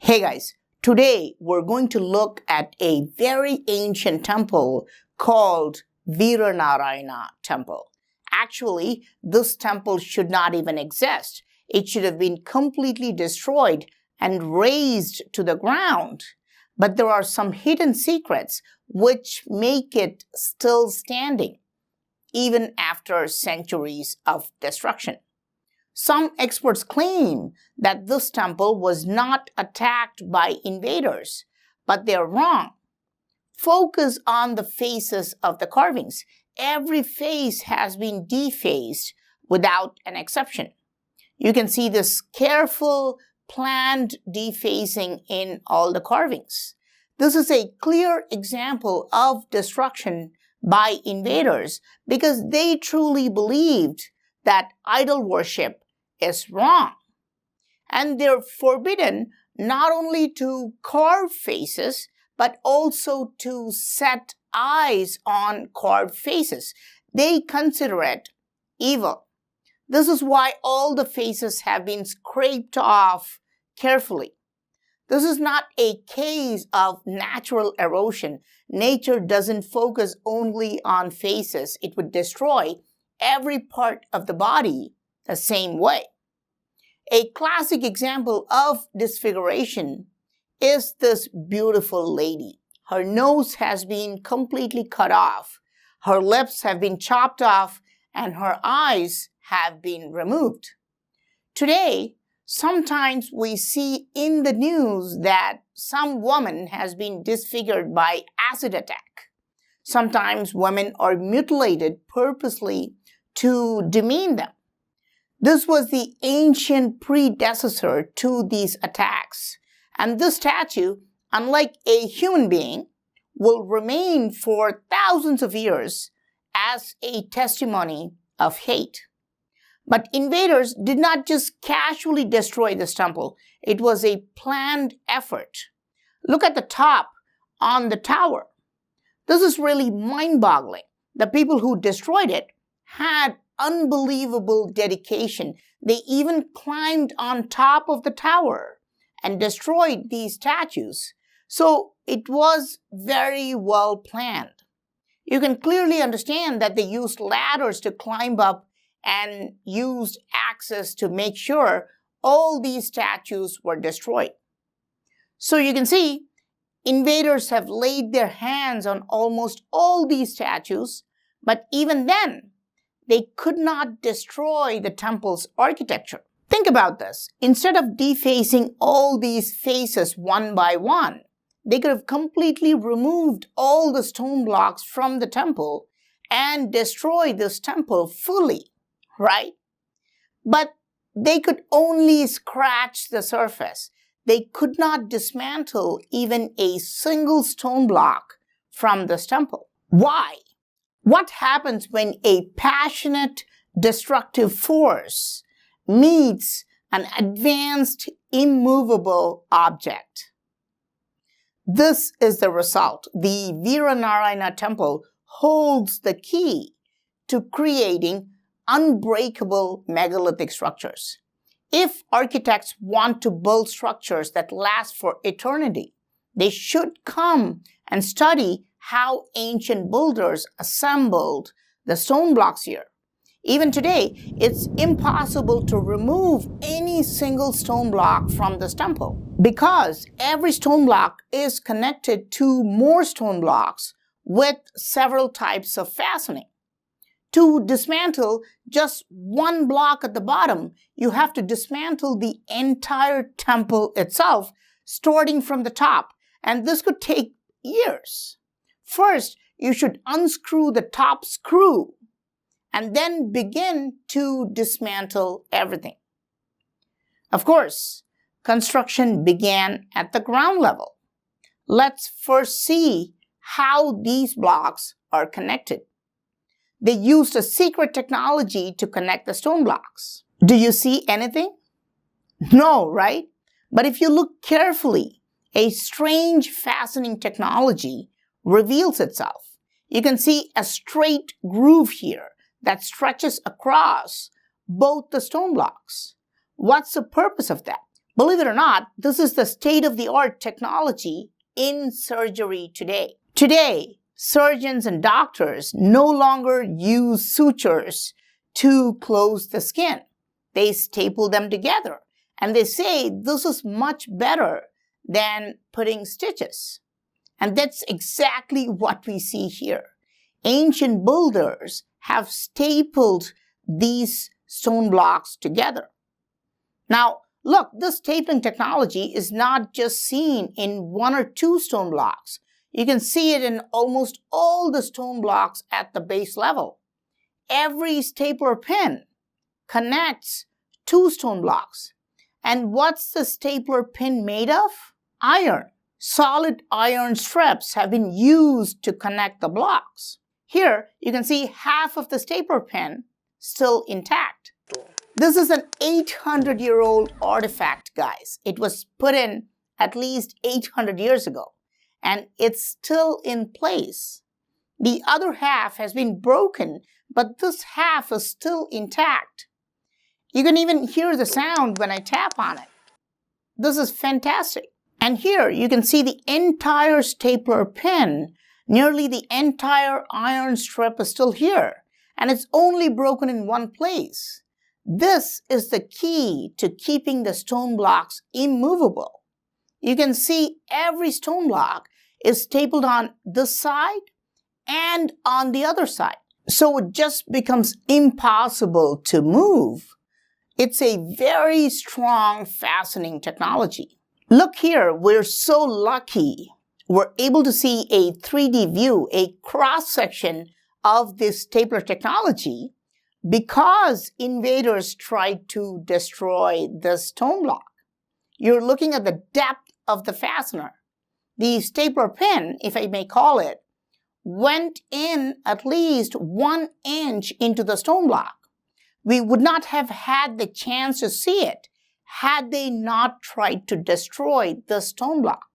Hey guys, today we're going to look at a very ancient temple called Veeranarayana Temple. Actually, this temple should not even exist. It should have been completely destroyed and razed to the ground. But there are some hidden secrets which make it still standing, even after centuries of destruction. Some experts claim that this temple was not attacked by invaders, but they're wrong. Focus on the faces of the carvings. Every face has been defaced without an exception. You can see this careful, planned defacing in all the carvings. This is a clear example of destruction by invaders because they truly believed that idol worship is wrong. And they're forbidden not only to carve faces, but also to set eyes on carved faces. They consider it evil. This is why all the faces have been scraped off carefully. This is not a case of natural erosion. Nature doesn't focus only on faces. It would destroy every part of the body the same way. A classic example of disfiguration is this beautiful lady. Her nose has been completely cut off, her lips have been chopped off, and her eyes have been removed. Today, sometimes we see in the news that some woman has been disfigured by acid attack. Sometimes women are mutilated purposely to demean them. This was the ancient predecessor to these attacks. And this statue, unlike a human being, will remain for thousands of years as a testimony of hate. But invaders did not just casually destroy this temple. It was a planned effort. Look at the top on the tower. This is really mind-boggling. The people who destroyed it had unbelievable dedication. They even climbed on top of the tower and destroyed these statues. So it was very well planned. You can clearly understand that they used ladders to climb up and used axes to make sure all these statues were destroyed. So you can see, invaders have laid their hands on almost all these statues, but even then, they could not destroy the temple's architecture. Think about this. Instead of defacing all these faces one by one, they could have completely removed all the stone blocks from the temple and destroyed this temple fully, right? But they could only scratch the surface. They could not dismantle even a single stone block from this temple. Why? What happens when a passionate, destructive force meets an advanced, immovable object? This is the result. The Veeranarayana Temple holds the key to creating unbreakable megalithic structures. If architects want to build structures that last for eternity, they should come and study how ancient builders assembled the stone blocks here. Even today, it's impossible to remove any single stone block from this temple because every stone block is connected to more stone blocks with several types of fastening. To dismantle just one block at the bottom, you have to dismantle the entire temple itself, starting from the top, and this could take years. First, you should unscrew the top screw and then begin to dismantle everything. Of course, construction began at the ground level. Let's first see how these blocks are connected. They used a secret technology to connect the stone blocks. Do you see anything? No, right? But if you look carefully, a strange fastening technology reveals itself. You can see a straight groove here that stretches across both the stone blocks. What's the purpose of that? Believe it or not, this is the state-of-the-art technology in surgery today. Today, surgeons and doctors no longer use sutures to close the skin. They staple them together, and they say this is much better than putting stitches. And that's exactly what we see here. Ancient builders have stapled these stone blocks together. Now, look, this stapling technology is not just seen in one or two stone blocks. You can see it in almost all the stone blocks at the base level. Every stapler pin connects two stone blocks. And what's the stapler pin made of? Iron. Solid iron strips have been used to connect the blocks. Here, you can see half of the stapler pin still intact. This is an 800-year-old artifact, guys. It was put in at least 800 years ago, and it's still in place. The other half has been broken, but this half is still intact. You can even hear the sound when I tap on it. This is fantastic. And here you can see the entire stapler pin, nearly the entire iron strip is still here, and it's only broken in one place. This is the key to keeping the stone blocks immovable. You can see every stone block is stapled on this side and on the other side. So it just becomes impossible to move. It's a very strong fastening technology. Look here, we're so lucky. We're able to see a 3D view, a cross-section of this stapler technology because invaders tried to destroy the stone block. You're looking at the depth of the fastener. The stapler pin, if I may call it, went in at least 1 inch into the stone block. We would not have had the chance to see it had they not tried to destroy the stone block.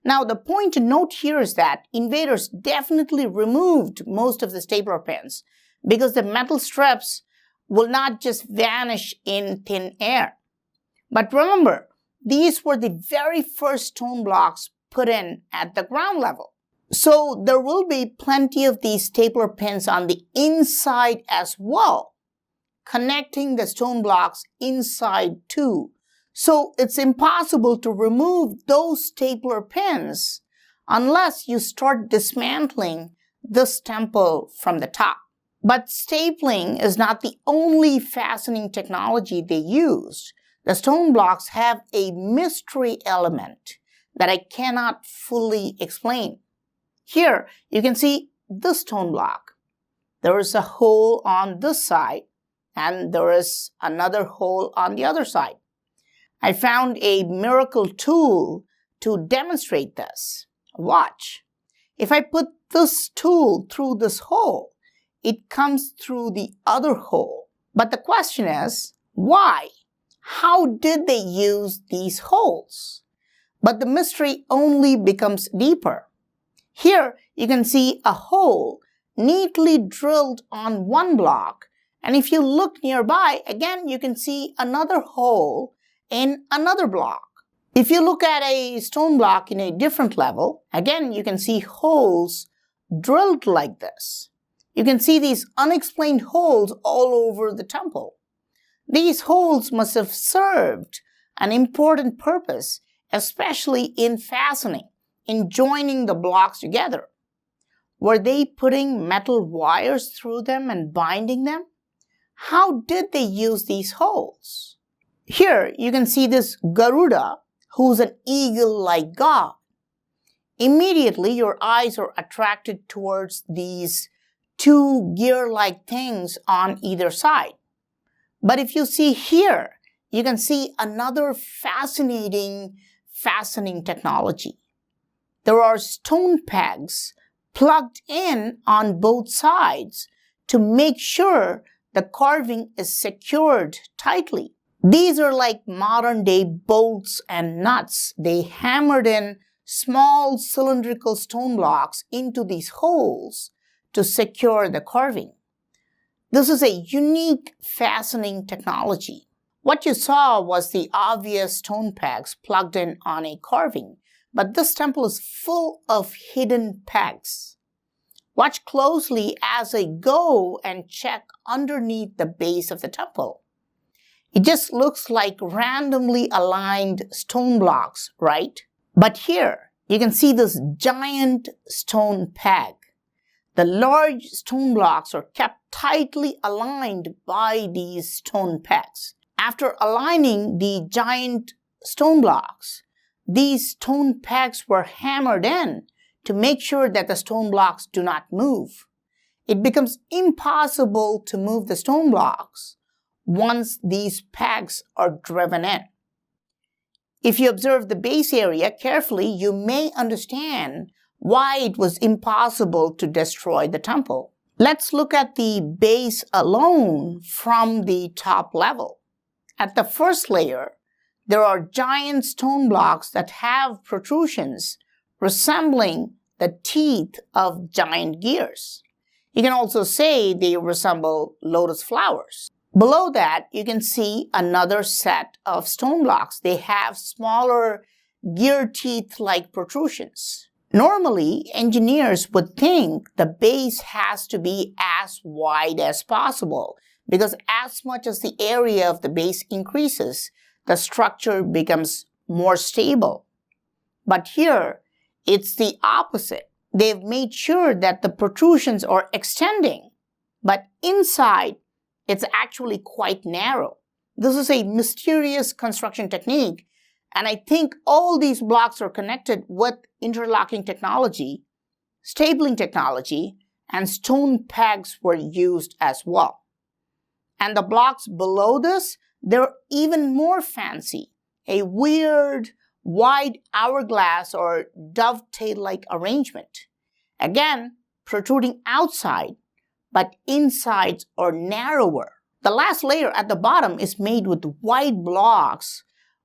Now, the point to note here is that invaders definitely removed most of the stapler pins because the metal strips will not just vanish in thin air. But remember, these were the very first stone blocks put in at the ground level. So there will be plenty of these stapler pins on the inside as well, connecting the stone blocks inside too. So it's impossible to remove those stapler pins unless you start dismantling this temple from the top. But stapling is not the only fastening technology they used. The stone blocks have a mystery element that I cannot fully explain. Here you can see this stone block. There is a hole on this side, and there is another hole on the other side. I found a miracle tool to demonstrate this. Watch. If I put this tool through this hole, it comes through the other hole. But the question is, why? How did they use these holes? But the mystery only becomes deeper. Here you can see a hole neatly drilled on one block. And if you look nearby, again, you can see another hole in another block. If you look at a stone block in a different level, again, you can see holes drilled like this. You can see these unexplained holes all over the temple. These holes must have served an important purpose, especially in fastening, in joining the blocks together. Were they putting metal wires through them and binding them? How did they use these holes? Here you can see this Garuda, who's an eagle-like god. Immediately your eyes are attracted towards these two gear-like things on either side. But if you see here, you can see another fascinating fastening technology. There are stone pegs plugged in on both sides to make sure the carving is secured tightly. These are like modern-day bolts and nuts. They hammered in small cylindrical stone blocks into these holes to secure the carving. This is a unique fastening technology. What you saw was the obvious stone pegs plugged in on a carving, but this temple is full of hidden pegs. Watch closely as I go and check underneath the base of the temple. It just looks like randomly aligned stone blocks, right? But here, you can see this giant stone peg. The large stone blocks are kept tightly aligned by these stone pegs. After aligning the giant stone blocks, these stone pegs were hammered in to make sure that the stone blocks do not move. It becomes impossible to move the stone blocks once these pegs are driven in. If you observe the base area carefully, you may understand why it was impossible to destroy the temple. Let's look at the base alone from the top level. At the first layer, there are giant stone blocks that have protrusions resembling the teeth of giant gears. You can also say they resemble lotus flowers. Below that, you can see another set of stone blocks. They have smaller gear teeth-like protrusions. Normally, engineers would think the base has to be as wide as possible because as much as the area of the base increases, the structure becomes more stable. But here, it's the opposite. They've made sure that the protrusions are extending, but inside, it's actually quite narrow. This is a mysterious construction technique, and I think all these blocks are connected with interlocking technology, stapling technology, and stone pegs were used as well. And the blocks below this, they're even more fancy. A weird, wide hourglass or dovetail-like arrangement. Again, protruding outside, but insides are narrower. The last layer at the bottom is made with wide blocks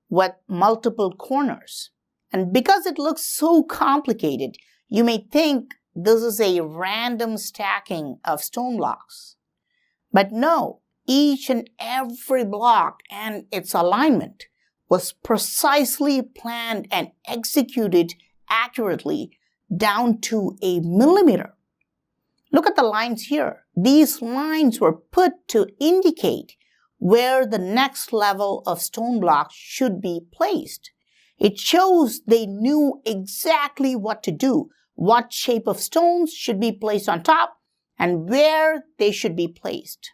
with multiple corners. And because it looks so complicated, you may think this is a random stacking of stone blocks. But no, each and every block and its alignment was precisely planned and executed accurately down to a millimeter. Look at the lines here. These lines were put to indicate where the next level of stone blocks should be placed. It shows they knew exactly what to do, what shape of stones should be placed on top, and where they should be placed.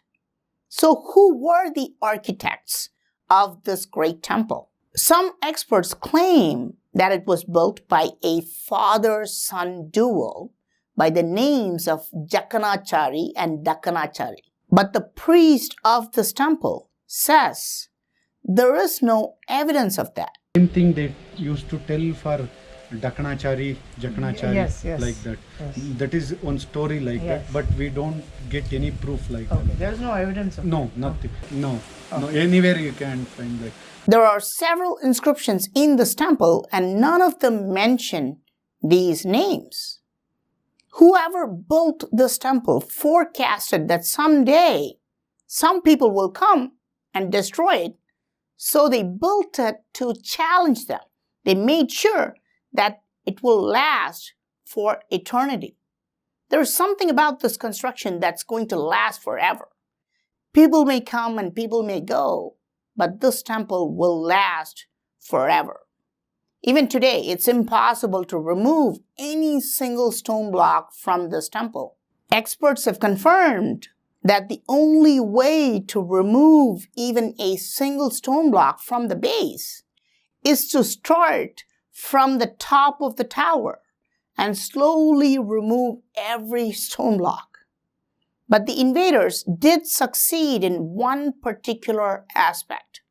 So who were the architects of this great temple? Some experts claim that it was built by a father-son duo by the names of Jakanachari and Dakkanachari. But the priest of this temple says there is no evidence of that. Same thing they used to tell for Dakkanachari, Jakanachari, yes. like that. Yes. That is one story like Yes. that, but we don't get any proof like Okay, that. there is no evidence of No, nothing. No, Okay. no, anywhere you can find that. There are several inscriptions in this temple and none of them mention these names. Whoever built this temple forecasted that someday some people will come and destroy it, so they built it to challenge them. They made sure that it will last for eternity. There is something about this construction that's going to last forever. People may come and people may go, but this temple will last forever. Even today, it's impossible to remove any single stone block from this temple. Experts have confirmed that the only way to remove even a single stone block from the base is to start from the top of the tower and slowly remove every stone block. But the invaders did succeed in one particular aspect.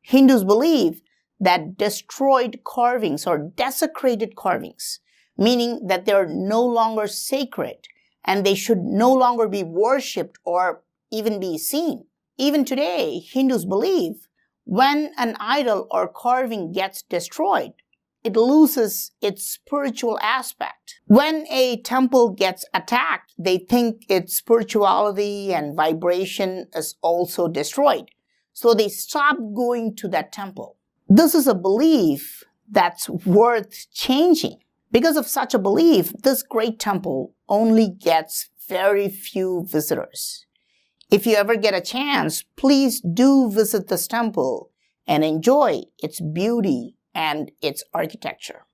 Hindus believe that destroyed carvings or desecrated carvings, meaning that they are no longer sacred and they should no longer be worshipped or even be seen. Even today, Hindus believe when an idol or carving gets destroyed, it loses its spiritual aspect. When a temple gets attacked, they think its spirituality and vibration is also destroyed. So they stopped going to that temple. This is a belief that's worth changing. Because of such a belief, this great temple only gets very few visitors. If you ever get a chance, please do visit this temple and enjoy its beauty and its architecture.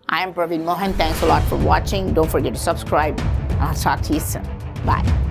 I am Praveen Mohan. Thanks a lot for watching. Don't forget to subscribe. I'll talk to you soon. Bye.